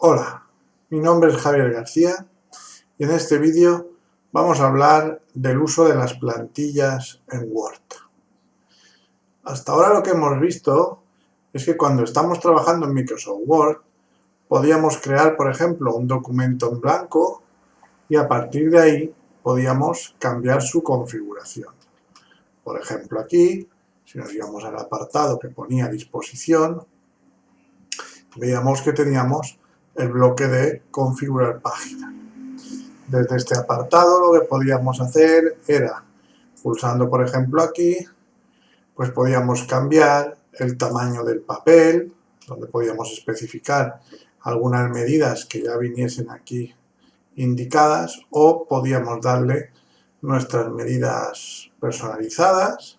Hola, mi nombre es Javier García y en este vídeo vamos a hablar del uso de las plantillas en Word. Hasta ahora lo que hemos visto es que cuando estamos trabajando en Microsoft Word podíamos crear, por ejemplo, un documento en blanco y a partir de ahí podíamos cambiar su configuración. Por ejemplo, aquí, si nos íbamos al apartado que ponía disposición, veíamos que teníamos el bloque de configurar página. Desde este apartado lo que podíamos hacer era, pulsando por ejemplo aquí, pues podíamos cambiar el tamaño del papel, donde podíamos especificar algunas medidas que ya viniesen aquí indicadas, o podíamos darle nuestras medidas personalizadas.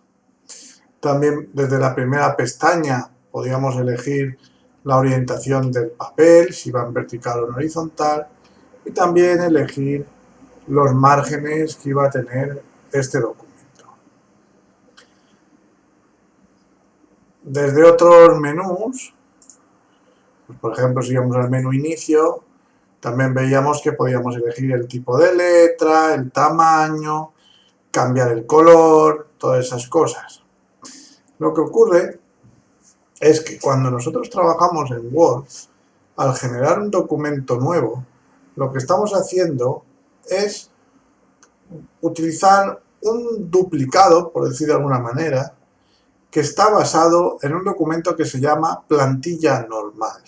También desde la primera pestaña podíamos elegir la orientación del papel, si va en vertical o en horizontal, y también elegir los márgenes que iba a tener este documento. Desde otros menús, pues por ejemplo si íbamos al menú inicio, también veíamos que podíamos elegir el tipo de letra, el tamaño, cambiar el color, todas esas cosas. Lo que ocurre es que cuando nosotros trabajamos en Word, al generar un documento nuevo, lo que estamos haciendo es utilizar un duplicado, por decir de alguna manera, que está basado en un documento que se llama plantilla normal.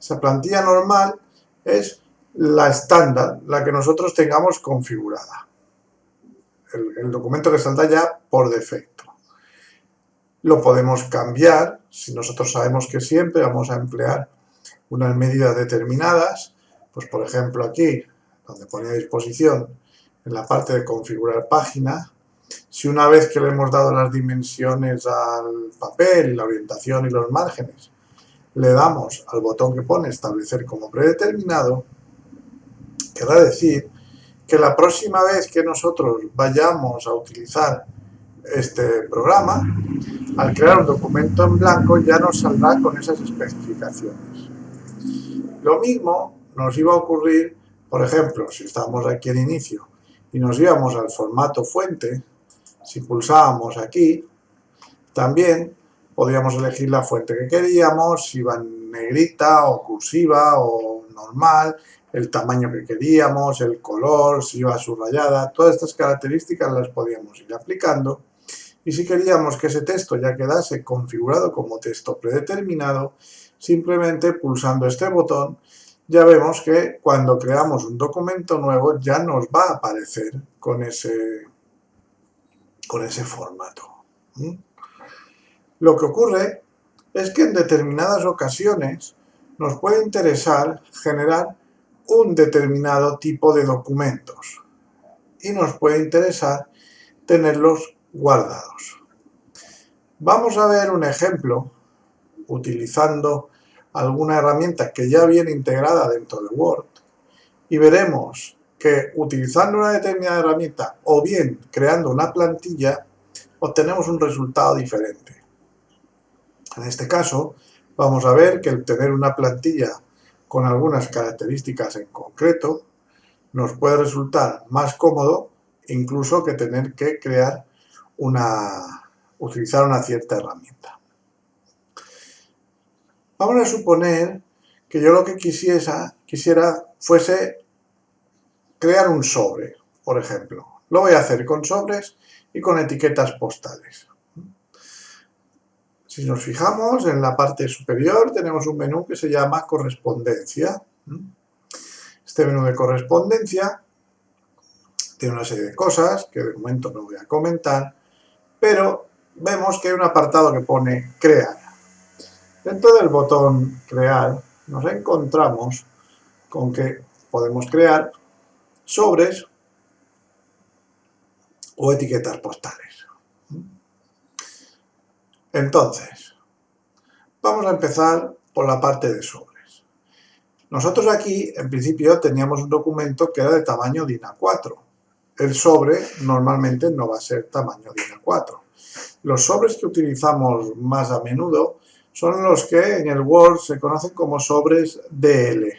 Esa plantilla normal es la estándar, la que nosotros tengamos configurada. El documento que salta ya por defecto. Lo podemos cambiar si nosotros sabemos que siempre vamos a emplear unas medidas determinadas, pues por ejemplo aquí, donde pone a disposición, en la parte de configurar página, si una vez que le hemos dado las dimensiones al papel, la orientación y los márgenes, le damos al botón que pone establecer como predeterminado, querrá decir que la próxima vez que nosotros vayamos a utilizar este programa, al crear un documento en blanco ya nos saldrá con esas especificaciones. Lo mismo nos iba a ocurrir, por ejemplo, si estábamos aquí en inicio y nos íbamos al formato fuente, si pulsábamos aquí, también podríamos elegir la fuente que queríamos, si iba en negrita o cursiva o normal, el tamaño que queríamos, el color, si iba subrayada, todas estas características las podíamos ir aplicando. Y si queríamos que ese texto ya quedase configurado como texto predeterminado, simplemente pulsando este botón, ya vemos que cuando creamos un documento nuevo ya nos va a aparecer con ese formato. Lo que ocurre es que en determinadas ocasiones nos puede interesar generar un determinado tipo de documentos y nos puede interesar tenerlos guardados. Vamos a ver un ejemplo utilizando alguna herramienta que ya viene integrada dentro de Word y veremos que utilizando una determinada herramienta o bien creando una plantilla obtenemos un resultado diferente. En este caso vamos a ver que el tener una plantilla con algunas características en concreto nos puede resultar más cómodo incluso que tener que utilizar una cierta herramienta. Vamos a suponer que yo lo que quisiera fuese crear un sobre, por ejemplo. Lo voy a hacer con sobres y con etiquetas postales. Si nos fijamos, en la parte superior tenemos un menú que se llama correspondencia. Este menú de correspondencia tiene una serie de cosas que de momento no voy a comentar, pero vemos que hay un apartado que pone crear. Dentro del botón crear nos encontramos con que podemos crear sobres o etiquetas postales. Entonces, vamos a empezar por la parte de sobres. Nosotros aquí, en principio, teníamos un documento que era de tamaño DIN A4. El sobre normalmente no va a ser tamaño DIN A4. Los sobres que utilizamos más a menudo son los que en el Word se conocen como sobres DL.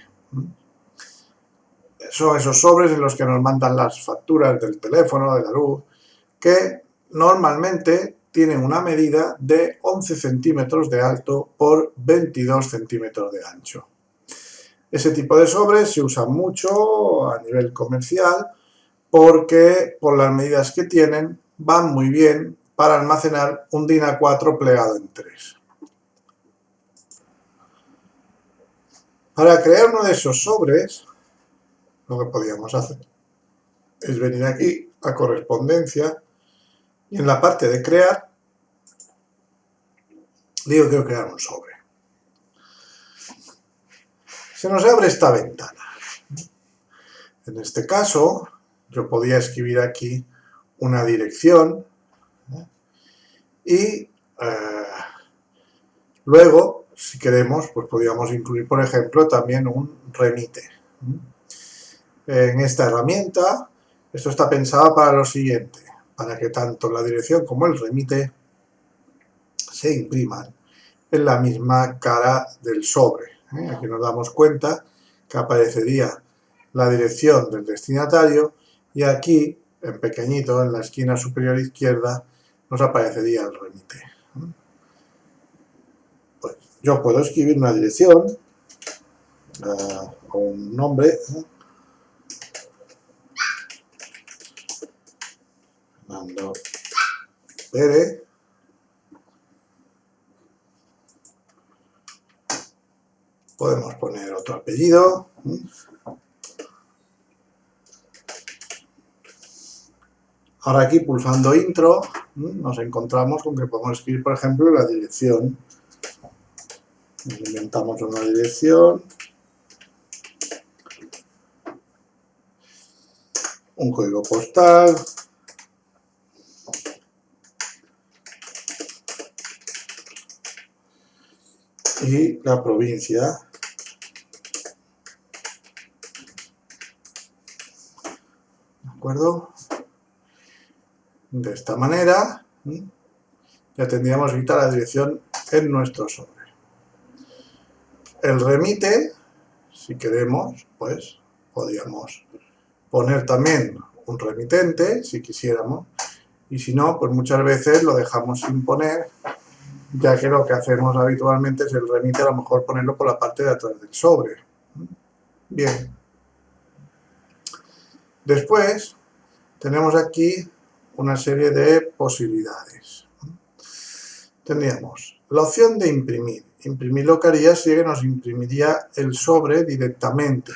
Son esos sobres en los que nos mandan las facturas del teléfono, de la luz, que normalmente tienen una medida de 11 centímetros de alto por 22 centímetros de ancho. Ese tipo de sobres se usa mucho a nivel comercial porque por las medidas que tienen van muy bien para almacenar un DIN A4 plegado en 3. Para crear uno de esos sobres, lo que podríamos hacer es venir aquí a correspondencia y en la parte de crear digo que quiero crear un sobre. Se nos abre esta ventana. En este caso, yo podía escribir aquí una dirección y luego, si queremos, pues podríamos incluir, por ejemplo, también un remite. En esta herramienta, esto está pensado para lo siguiente, para que tanto la dirección como el remite se impriman en la misma cara del sobre. Aquí nos damos cuenta que aparecería la dirección del destinatario y aquí, en pequeñito, en la esquina superior izquierda, nos aparecería el remite. Pues yo puedo escribir una dirección o un nombre, Fernando Pérez, podemos poner otro apellido, ahora aquí pulsando intro nos encontramos con que podemos escribir, por ejemplo, la dirección. Nos inventamos una dirección, un código postal, y la provincia. ¿De acuerdo? De esta manera ya tendríamos ahorita la dirección en nuestro sobre. El remite, si queremos, pues podríamos poner también un remitente, si quisiéramos, y si no, pues muchas veces lo dejamos sin poner, ya que lo que hacemos habitualmente es el remite a lo mejor ponerlo por la parte de atrás del sobre. Bien. Después tenemos aquí una serie de posibilidades. Tendríamos la opción de imprimir. Imprimir lo que haría sería que nos imprimiría el sobre directamente.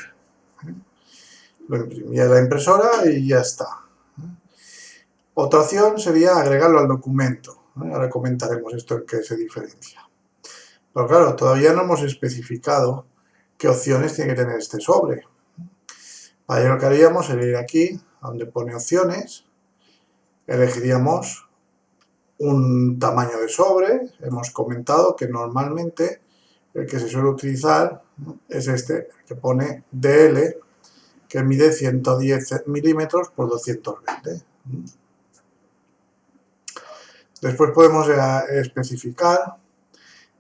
Lo imprimiría la impresora y ya está. Otra opción sería agregarlo al documento. Ahora comentaremos esto en qué se diferencia. Pero claro, todavía no hemos especificado qué opciones tiene que tener este sobre. Para ello lo que haríamos sería ir aquí, donde pone opciones, elegiríamos un tamaño de sobre. Hemos comentado que normalmente el que se suele utilizar es este, que pone DL, que mide 110 milímetros por 220. Después podemos especificar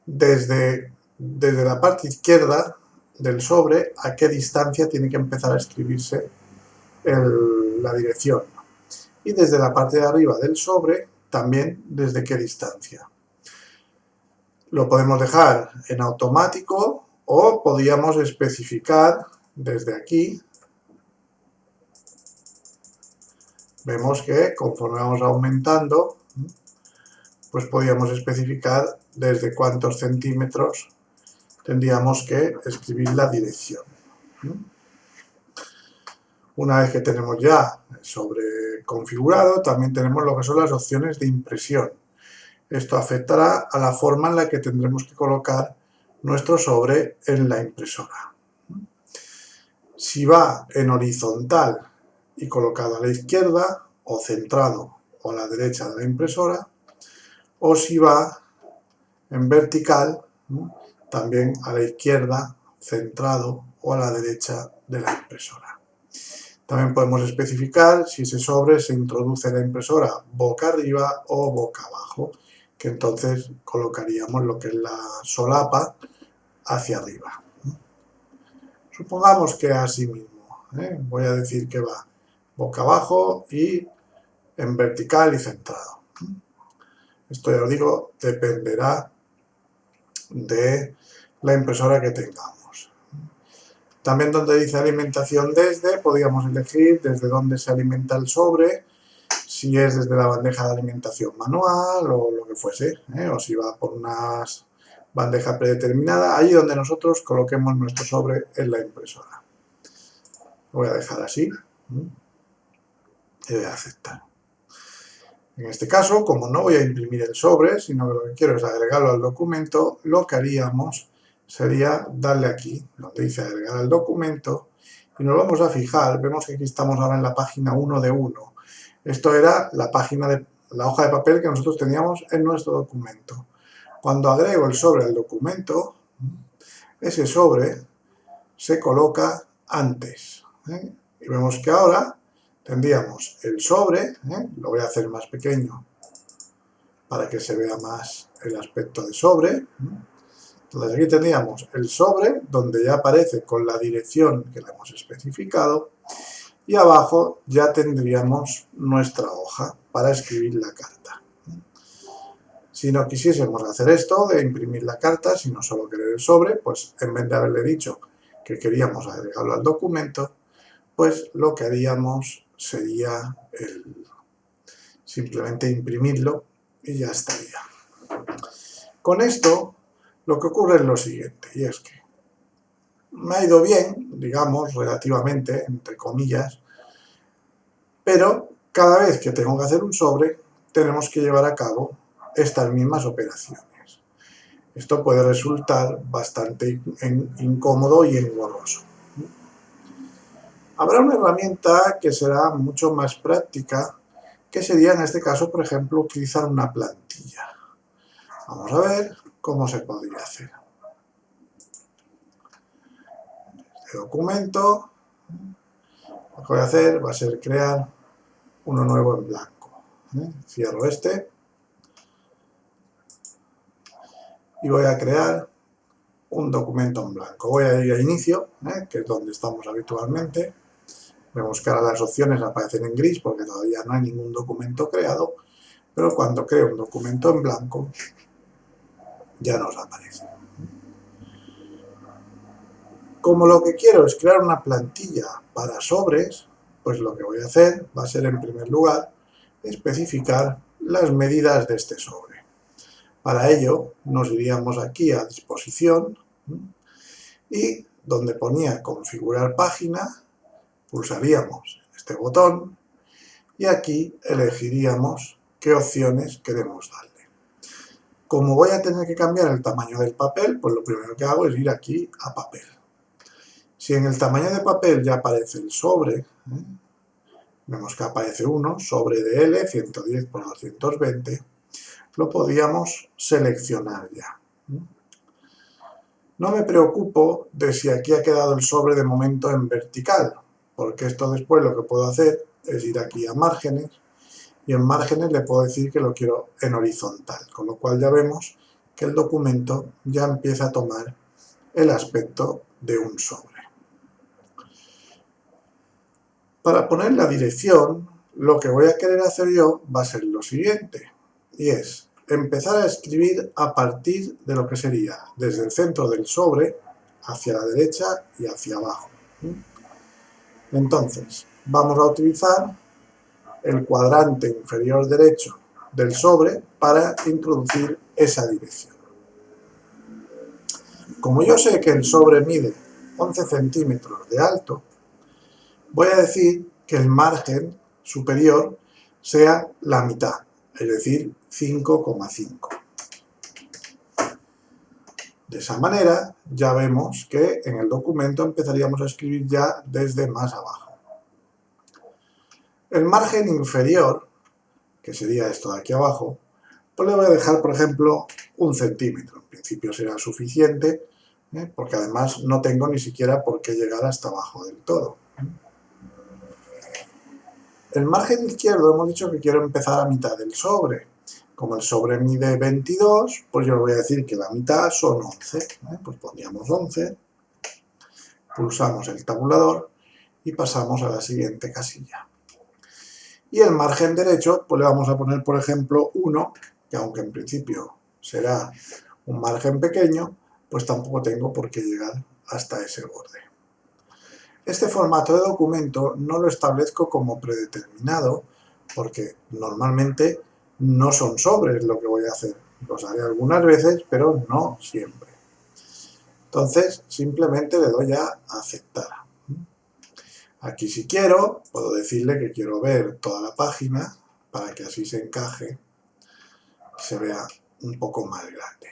desde la parte izquierda del sobre a qué distancia tiene que empezar a escribirse la dirección. Y desde la parte de arriba del sobre también desde qué distancia. Lo podemos dejar en automático o podríamos especificar desde aquí. Vemos que conforme vamos aumentando, pues podríamos especificar desde cuántos centímetros tendríamos que escribir la dirección. Una vez que tenemos ya el sobre configurado, también tenemos lo que son las opciones de impresión. Esto afectará a la forma en la que tendremos que colocar nuestro sobre en la impresora. Si va en horizontal y colocado a la izquierda, o centrado o a la derecha de la impresora, o si va en vertical, también a la izquierda, centrado o a la derecha de la impresora. También podemos especificar si ese sobre se introduce en la impresora boca arriba o boca abajo, que que entonces colocaríamos lo que es la solapa hacia arriba. Supongamos que así mismo, voy a decir que va boca abajo y en vertical y centrado. Esto ya os digo, dependerá de la impresora que tengamos. También donde dice alimentación desde, podríamos elegir desde dónde se alimenta el sobre, si es desde la bandeja de alimentación manual o lo que fuese, o si va por una bandeja predeterminada, allí donde nosotros coloquemos nuestro sobre en la impresora. Lo voy a dejar así y voy a aceptar. En este caso, como no voy a imprimir el sobre, sino que lo que quiero es agregarlo al documento, lo que haríamos sería darle aquí, donde dice agregar al documento, y nos vamos a fijar, vemos que aquí estamos ahora en la página 1 de 1. Esto era la página de la hoja de papel que nosotros teníamos en nuestro documento. Cuando agrego el sobre al documento, ese sobre se coloca antes. Y vemos que ahora tendríamos el sobre, lo voy a hacer más pequeño para que se vea más el aspecto de sobre. Entonces aquí tendríamos el sobre, donde ya aparece con la dirección que le hemos especificado, y abajo ya tendríamos nuestra hoja para escribir la carta. Si no quisiésemos hacer esto de imprimir la carta, sino solo querer el sobre, pues en vez de haberle dicho que queríamos agregarlo al documento, pues lo que haríamos sería simplemente imprimirlo y ya estaría. Con esto lo que ocurre es lo siguiente, y es que me ha ido bien, digamos, relativamente, entre comillas, pero cada vez que tengo que hacer un sobre, tenemos que llevar a cabo estas mismas operaciones. Esto puede resultar bastante incómodo y engorroso. Habrá una herramienta que será mucho más práctica, que sería en este caso, por ejemplo, utilizar una plantilla. Vamos a ver cómo se podría hacer. Este documento, lo que voy a hacer va a ser crear uno nuevo en blanco. Cierro este y voy a crear un documento en blanco. Voy a ir a inicio, que es donde estamos habitualmente. Vemos que ahora las opciones aparecen en gris porque todavía no hay ningún documento creado, pero cuando creo un documento en blanco ya nos aparece. Como lo que quiero es crear una plantilla para sobres, pues lo que voy a hacer va a ser en primer lugar especificar las medidas de este sobre. Para ello nos iríamos aquí a disposición y donde ponía configurar página, pulsaríamos este botón y aquí elegiríamos qué opciones queremos darle. Como voy a tener que cambiar el tamaño del papel, pues lo primero que hago es ir aquí a papel. Si en el tamaño de papel ya aparece el sobre, vemos que aparece uno, sobre de L, 110 por 220, lo podríamos seleccionar ya. No me preocupo de si aquí ha quedado el sobre de momento en vertical, porque esto después lo que puedo hacer es ir aquí a márgenes, y en márgenes le puedo decir que lo quiero en horizontal, con lo cual ya vemos que el documento ya empieza a tomar el aspecto de un sobre. Para poner la dirección, lo que voy a querer hacer yo va a ser lo siguiente, y es empezar a escribir a partir de lo que sería desde el centro del sobre hacia la derecha y hacia abajo. Entonces, vamos a utilizar el cuadrante inferior derecho del sobre para introducir esa dirección. Como yo sé que el sobre mide 11 centímetros de alto, voy a decir que el margen superior sea la mitad, es decir, 5,5. De esa manera ya vemos que en el documento empezaríamos a escribir ya desde más abajo. El margen inferior, que sería esto de aquí abajo, pues le voy a dejar, por ejemplo, 1 centímetro. En principio será suficiente, porque además no tengo ni siquiera por qué llegar hasta abajo del todo. El margen izquierdo hemos dicho que quiero empezar a mitad del sobre, Como el sobre mide 22, pues yo le voy a decir que la mitad son 11. Pues pondríamos 11, pulsamos el tabulador y pasamos a la siguiente casilla. Y el margen derecho, pues le vamos a poner, por ejemplo, 1, que aunque en principio será un margen pequeño, pues tampoco tengo por qué llegar hasta ese borde. Este formato de documento no lo establezco como predeterminado, porque normalmente no son sobres lo que voy a hacer. Los haré algunas veces, pero no siempre. Entonces, simplemente le doy a aceptar. Aquí, si quiero, puedo decirle que quiero ver toda la página para que así se encaje y se vea un poco más grande.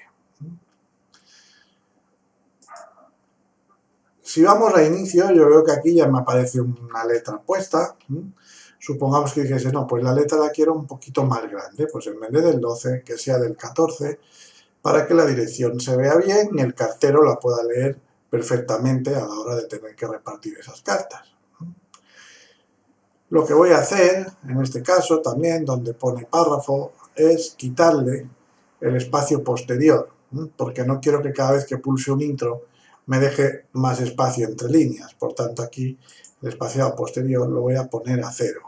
Si vamos a inicio, yo veo que aquí ya me aparece una letra puesta. Supongamos que dijese, no, pues la letra la quiero un poquito más grande, pues en vez del 12, que sea del 14, para que la dirección se vea bien y el cartero la pueda leer perfectamente a la hora de tener que repartir esas cartas. Lo que voy a hacer, en este caso también, donde pone párrafo, es quitarle el espacio posterior, porque no quiero que cada vez que pulse un intro me deje más espacio entre líneas. Por tanto, aquí el espaciado posterior lo voy a poner a 0.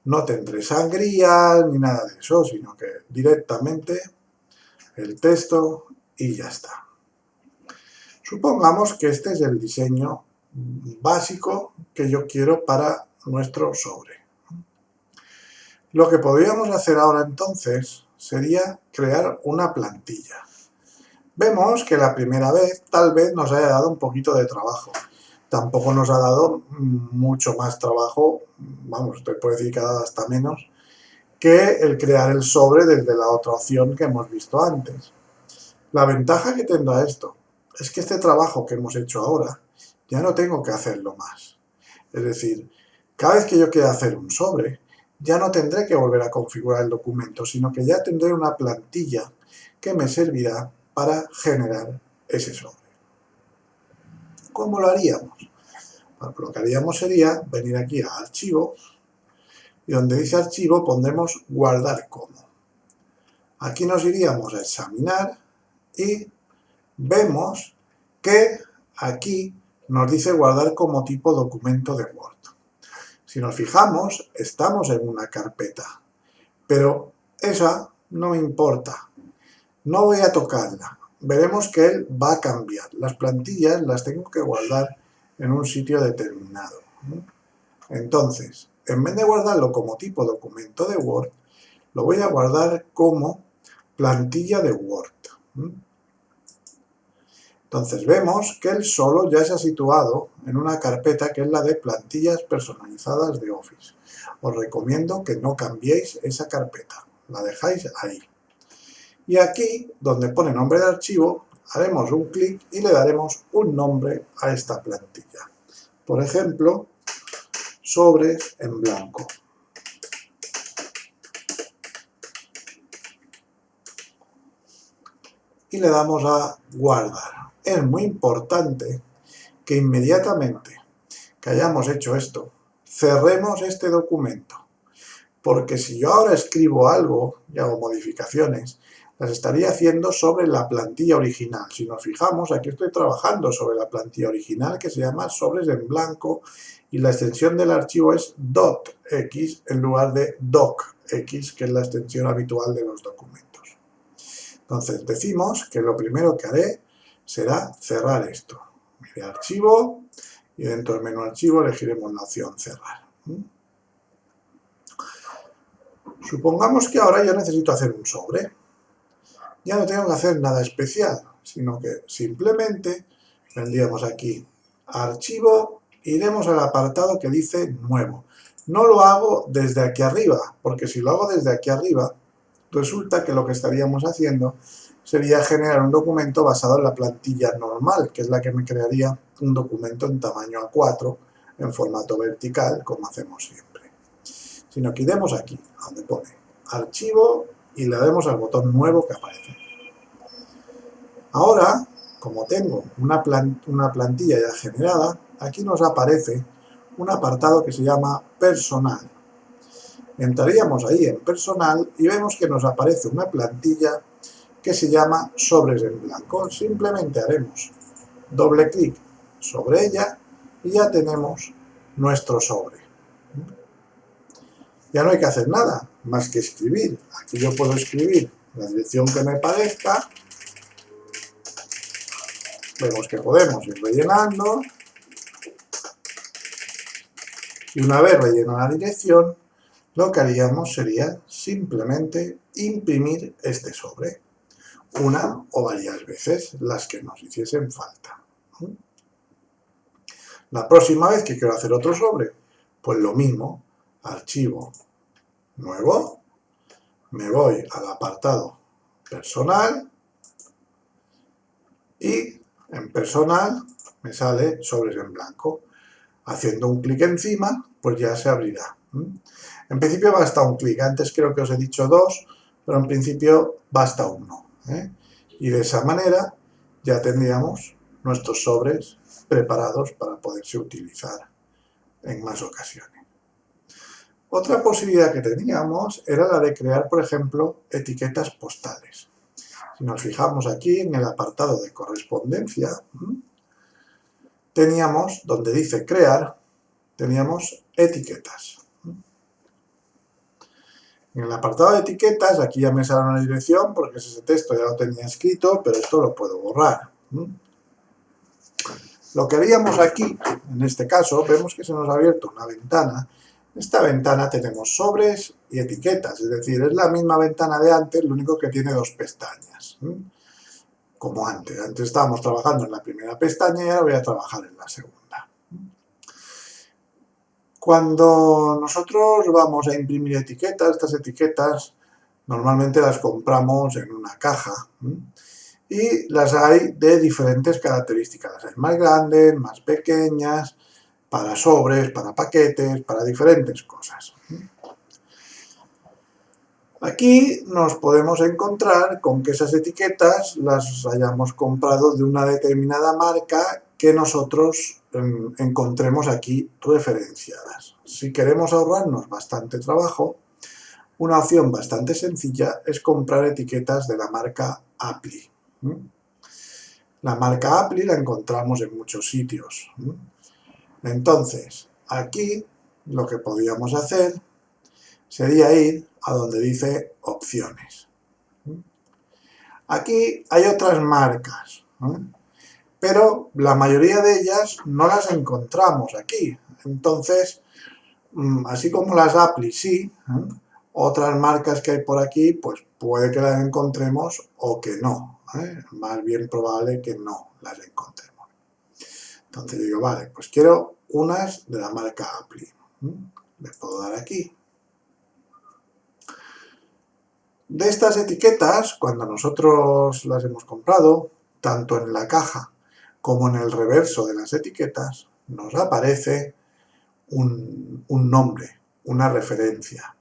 No tendré sangría ni nada de eso, sino que directamente el texto y ya está. Supongamos que este es el diseño básico que yo quiero para nuestro sobre. Lo que podríamos hacer ahora entonces sería crear una plantilla. Vemos que la primera vez tal vez nos haya dado un poquito de trabajo. Tampoco nos ha dado mucho más trabajo, vamos, te puedo decir que ha dado hasta menos, que el crear el sobre desde la otra opción que hemos visto antes. La ventaja que tendrá esto es que este trabajo que hemos hecho ahora ya no tengo que hacerlo más. Es decir, cada vez que yo quiera hacer un sobre, ya no tendré que volver a configurar el documento, sino que ya tendré una plantilla que me servirá para generar ese sobre. ¿Cómo lo haríamos? Bueno, lo que haríamos sería venir aquí a Archivo y donde dice Archivo pondremos Guardar como. Aquí nos iríamos a Examinar y vemos que aquí nos dice Guardar como tipo documento de Word. Si nos fijamos, estamos en una carpeta, pero esa no me importa. No voy a tocarla. Veremos que él va a cambiar. Las plantillas las tengo que guardar en un sitio determinado. Entonces, en vez de guardarlo como tipo documento de Word, lo voy a guardar como plantilla de Word. Entonces vemos que él solo ya se ha situado en una carpeta que es la de plantillas personalizadas de Office. Os recomiendo que no cambiéis esa carpeta, la dejáis ahí. Y aquí, donde pone nombre de archivo, haremos un clic y le daremos un nombre a esta plantilla. Por ejemplo, sobres en blanco. Y le damos a guardar. Es muy importante que inmediatamente que hayamos hecho esto, cerremos este documento. Porque si yo ahora escribo algo y hago modificaciones, las estaría haciendo sobre la plantilla original. Si nos fijamos, aquí estoy trabajando sobre la plantilla original que se llama sobres en blanco y la extensión del archivo es .x en lugar de docx, que es la extensión habitual de los documentos. Entonces decimos que lo primero que haré será cerrar esto. Iré a Archivo y dentro del menú Archivo elegiremos la opción Cerrar. Supongamos que ahora yo necesito hacer un sobre. Ya no tengo que hacer nada especial, sino que simplemente vendríamos aquí a Archivo, iremos al apartado que dice Nuevo. No lo hago desde aquí arriba, porque si lo hago desde aquí arriba, resulta que lo que estaríamos haciendo sería generar un documento basado en la plantilla normal, que es la que me crearía un documento en tamaño A4, en formato vertical, como hacemos siempre. Sino que iremos aquí, donde pone Archivo, y le damos al botón Nuevo que aparece. Ahora, como tengo una plantilla ya generada, aquí nos aparece un apartado que se llama Personal. Entraríamos ahí en personal y vemos que nos aparece una plantilla que se llama sobres en blanco. Simplemente haremos doble clic sobre ella y ya tenemos nuestro sobre. Ya no hay que hacer nada más que escribir. Aquí yo puedo escribir la dirección que me parezca. Vemos que podemos ir rellenando. Y una vez rellena la dirección, lo que haríamos sería simplemente imprimir este sobre. Una o varias veces, las que nos hiciesen falta. La próxima vez que quiero hacer otro sobre, pues lo mismo. Archivo nuevo, me voy al apartado personal y en personal me sale sobres en blanco. Haciendo un clic encima, pues ya se abrirá. En principio basta un clic, antes creo que os he dicho dos, pero en principio basta uno. Y de esa manera ya tendríamos nuestros sobres preparados para poderse utilizar en más ocasiones. Otra posibilidad que teníamos era la de crear, por ejemplo, etiquetas postales. Si nos fijamos aquí en el apartado de correspondencia, teníamos, donde dice crear, teníamos etiquetas. En el apartado de etiquetas, aquí ya me sale una dirección porque ese texto ya lo tenía escrito, pero esto lo puedo borrar. Lo que haríamos aquí, en este caso, vemos que se nos ha abierto una ventana. En esta ventana tenemos sobres y etiquetas, es decir, es la misma ventana de antes, lo único que tiene dos pestañas. Como antes. Antes estábamos trabajando en la primera pestaña y ahora voy a trabajar en la segunda. Cuando nosotros vamos a imprimir etiquetas, estas etiquetas normalmente las compramos en una caja y las hay de diferentes características. Las hay más grandes, más pequeñas, para sobres, para paquetes, para diferentes cosas. Aquí nos podemos encontrar con que esas etiquetas las hayamos comprado de una determinada marca que nosotros encontremos aquí referenciadas. Si queremos ahorrarnos bastante trabajo, una opción bastante sencilla es comprar etiquetas de la marca Apply. La marca Apply la encontramos en muchos sitios. Entonces, aquí lo que podríamos hacer sería ir a donde dice opciones. Aquí hay otras marcas, pero la mayoría de ellas no las encontramos aquí. Entonces, así como las Apply sí, otras marcas que hay por aquí, pues puede que las encontremos o que no. Más bien probable que no las encontremos. Entonces digo, vale, pues quiero unas de la marca Apply. Le puedo dar aquí. De estas etiquetas, cuando nosotros las hemos comprado, tanto en la caja como en el reverso de las etiquetas, nos aparece un nombre, una referencia.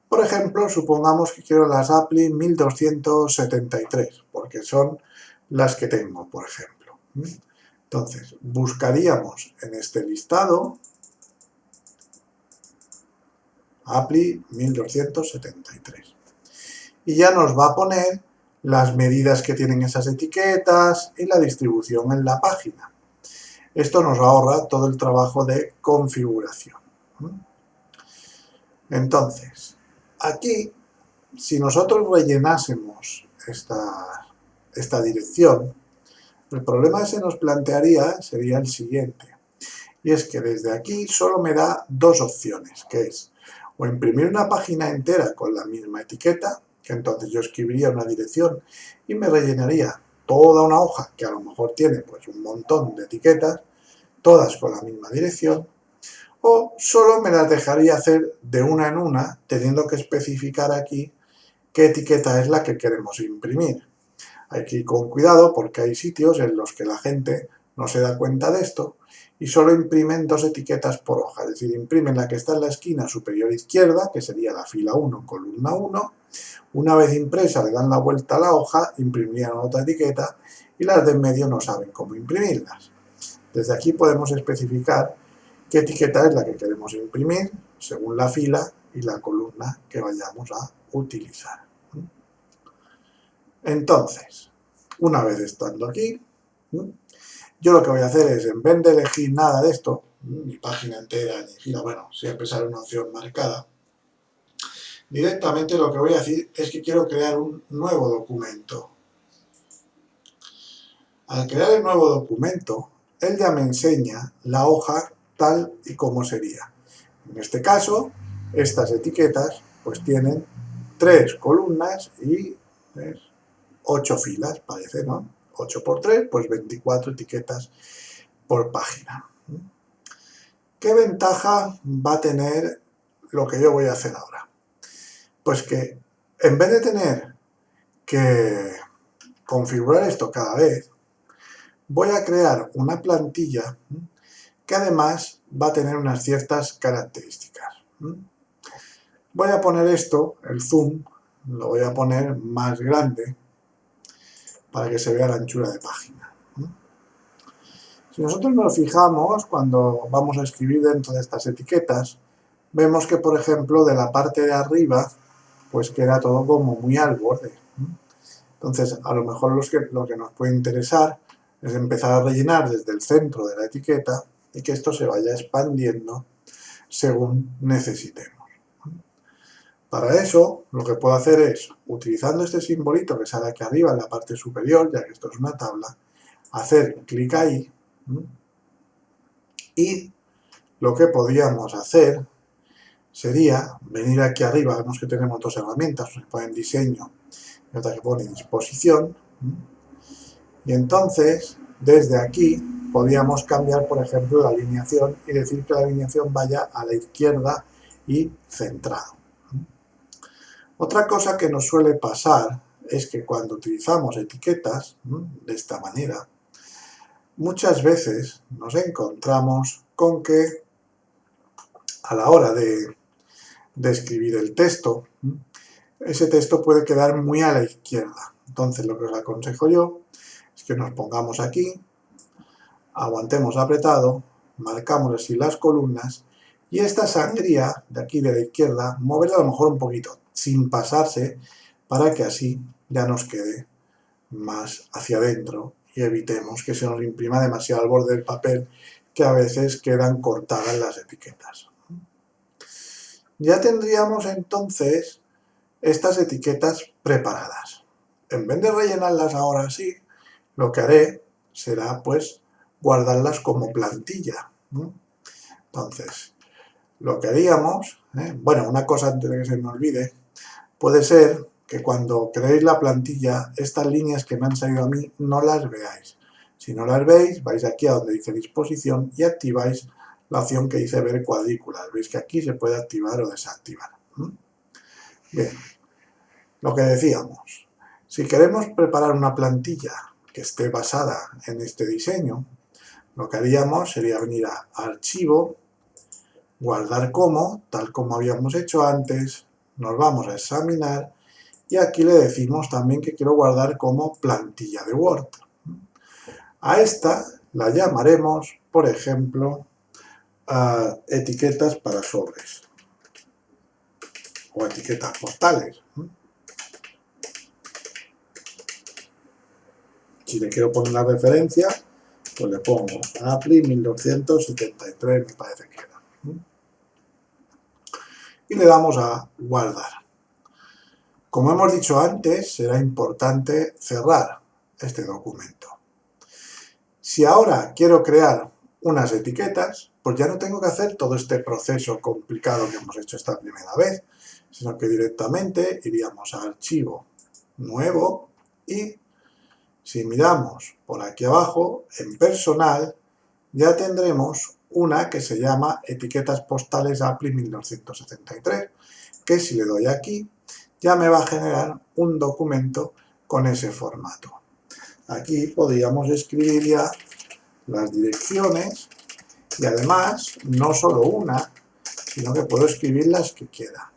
Por ejemplo, supongamos que quiero las Apply 1273, porque son las que tengo, por ejemplo. Entonces, buscaríamos en este listado Apply 1273. Y ya nos va a poner las medidas que tienen esas etiquetas y la distribución en la página. Esto nos ahorra todo el trabajo de configuración. Entonces, aquí, si nosotros rellenásemos esta dirección, el problema que se nos plantearía sería el siguiente. Y es que desde aquí solo me da dos opciones, que es o imprimir una página entera con la misma etiqueta, que entonces yo escribiría una dirección y me rellenaría toda una hoja que a lo mejor tiene pues un montón de etiquetas, todas con la misma dirección, o solo me las dejaría hacer de una en una, teniendo que especificar aquí qué etiqueta es la que queremos imprimir. Hay que ir con cuidado porque hay sitios en los que la gente no se da cuenta de esto y solo imprimen dos etiquetas por hoja, es decir, imprimen la que está en la esquina superior izquierda, que sería la fila 1, columna 1, una vez impresa le dan la vuelta a la hoja, imprimirían otra etiqueta y las de en medio no saben cómo imprimirlas. Desde aquí podemos especificar qué etiqueta es la que queremos imprimir, según la fila y la columna que vayamos a utilizar. Entonces, una vez estando aquí, yo lo que voy a hacer es, en vez de elegir nada de esto, ni página entera, ni fila, bueno, siempre sale una opción marcada, directamente lo que voy a decir es que quiero crear un nuevo documento. Al crear el nuevo documento, él ya me enseña la hoja tal y como sería. En este caso, estas etiquetas pues tienen 3 columnas y 8 filas, parece, ¿no? 8 por 3, pues 24 etiquetas por página. ¿Qué ventaja va a tener lo que yo voy a hacer ahora? Pues que en vez de tener que configurar esto cada vez, voy a crear una plantilla que además va a tener unas ciertas características. Voy a poner esto, el zoom, lo voy a poner más grande para que se vea la anchura de página. Si nosotros nos fijamos cuando vamos a escribir dentro de estas etiquetas, vemos que, por ejemplo, de la parte de arriba, pues queda todo como muy al borde. Entonces, a lo mejor lo que nos puede interesar es empezar a rellenar desde el centro de la etiqueta y que esto se vaya expandiendo según necesitemos. Para eso, lo que puedo hacer es, utilizando este simbolito que sale aquí arriba en la parte superior, ya que esto es una tabla, hacer clic ahí y lo que podríamos hacer sería venir aquí arriba, vemos que tenemos 2 herramientas, una que pone en diseño y otra que pone en disposición, y entonces desde aquí podríamos cambiar, por ejemplo, la alineación y decir que la alineación vaya a la izquierda y centrado. Otra cosa que nos suele pasar es que cuando utilizamos etiquetas de esta manera, muchas veces nos encontramos con que a la hora de escribir el texto, ese texto puede quedar muy a la izquierda. Entonces lo que os aconsejo yo es que nos pongamos aquí, aguantemos apretado, marcamos así las columnas y esta sangría de aquí de la izquierda, moverla a lo mejor un poquito, sin pasarse, para que así ya nos quede más hacia adentro y evitemos que se nos imprima demasiado al borde del papel, que a veces quedan cortadas las etiquetas. Ya tendríamos entonces estas etiquetas preparadas. En vez de rellenarlas ahora así, lo que haré será pues guardarlas como plantilla. Entonces, lo que haríamos, bueno, una cosa antes de que se me olvide, puede ser que cuando creéis la plantilla, estas líneas que me han salido a mí no las veáis. Si no las veis, vais aquí a donde dice disposición y activáis la opción que dice ver cuadrículas. Veis que aquí se puede activar o desactivar. Bien, lo que decíamos, si queremos preparar una plantilla que esté basada en este diseño, lo que haríamos sería venir a Archivo, Guardar como, tal como habíamos hecho antes, nos vamos a examinar y aquí le decimos también que quiero guardar como plantilla de Word. A esta la llamaremos, por ejemplo, etiquetas para sobres o etiquetas postales. Si le quiero poner la referencia, pues le pongo Appli 1273, me parece que era. Y le damos a guardar. Como hemos dicho antes, será importante cerrar este documento. Si ahora quiero crear unas etiquetas, pues ya no tengo que hacer todo este proceso complicado que hemos hecho esta primera vez, sino que directamente iríamos a Archivo, Nuevo y si miramos por aquí abajo, en Personal, ya tendremos una que se llama Etiquetas Postales Appli 1973, que si le doy aquí, ya me va a generar un documento con ese formato. Aquí podríamos escribir ya las direcciones y además no solo una, sino que puedo escribir las que quiera.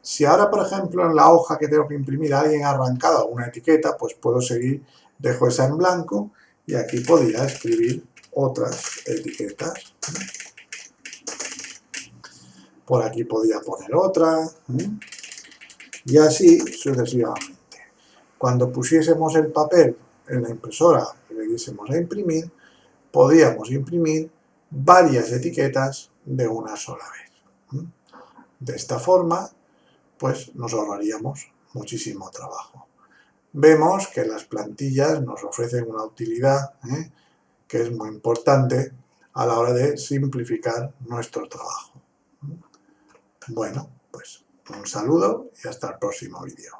Si ahora, por ejemplo, en la hoja que tengo que imprimir alguien ha arrancado una etiqueta, pues puedo seguir, dejo esa en blanco y aquí podría escribir otras etiquetas. por aquí podía poner otra, y así sucesivamente. Cuando pusiésemos el papel en la impresora y le diésemos a imprimir, podíamos imprimir varias etiquetas de una sola vez. De esta forma, pues nos ahorraríamos muchísimo trabajo. Vemos que las plantillas nos ofrecen una utilidad que es muy importante a la hora de simplificar nuestro trabajo. Bueno, pues un saludo y hasta el próximo vídeo.